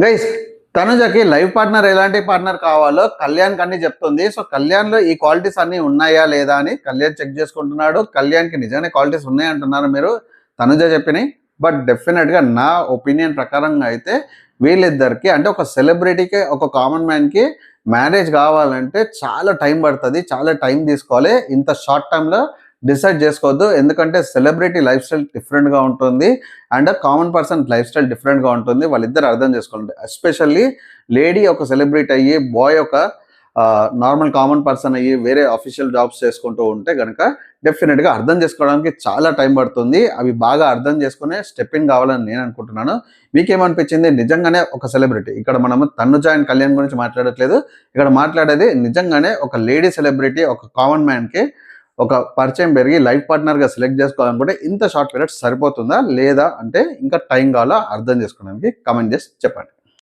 Guys, తనుజకి life partner ఎలాంటి partner కావాలో కళ్యాణ్ అన్ని చెప్తుంది. సో కళ్యాణ్ లో ఈ క్వాలిటీస్ అన్ని ఉన్నాయా లేదా అని కళ్యాణ్ చెక్ చేసుకుంటున్నాడు. కళ్యాణ్ కి నిజంగానే క్వాలిటీస్ ఉన్నాయంటున్నారు మీరు, తనుజ చెప్పినాయి. బట్ డెఫినెట్ గా నా ఒపీనియన్ ప్రకారంగా అయితే వీళ్ళిద్దరికి అంటే ఒక సెలబ్రిటీకి ఒక కామన్ మ్యాన్ కి మ్యారేజ్ కావాలంటే చాలా టైం పడుతుంది, చాలా టైం తీసుకోవాలి. ఇంత షార్ట్ టైంలో డిసైడ్ చేసుకోవద్దు. ఎందుకంటే సెలబ్రిటీ లైఫ్ స్టైల్ డిఫరెంట్గా ఉంటుంది and common person life style డిఫరెంట్గా ఉంటుంది. వాళ్ళిద్దరు అర్థం చేసుకోండి. ఎస్పెషల్లీ లేడీ ఒక సెలబ్రిటీ అయ్యి బాయ్ ఒక నార్మల్ కామన్ పర్సన్ అయ్యి వేరే అఫీషియల్ జాబ్స్ చేసుకుంటూ ఉంటే కనుక డెఫినెట్గా అర్థం చేసుకోవడానికి చాలా టైం పడుతుంది. అవి బాగా అర్థం చేసుకునే స్టెప్ ఇన్ కావాలని నేను అనుకుంటున్నాను. మీకేమనిపించింది? నిజంగానే ఒక సెలబ్రిటీ, ఇక్కడ మనము తనుజ అండ్ కళ్యాణ్ గురించి మాట్లాడట్లేదు, ఇక్కడ మాట్లాడేది నిజంగానే ఒక లేడీ సెలబ్రిటీ ఒక కామన్ మ్యాన్కి ఒక పరిచయం పెరిగి లైఫ్ పార్ట్నర్గా సెలెక్ట్ చేసుకోవాలనుకుంటే ఇంత షార్ట్ పీరియడ్ సరిపోతుందా లేదా అంటే ఇంకా టైం కావాలా అర్థం చేసుకోవడానికి కామెంట్ చేసి చెప్పండి.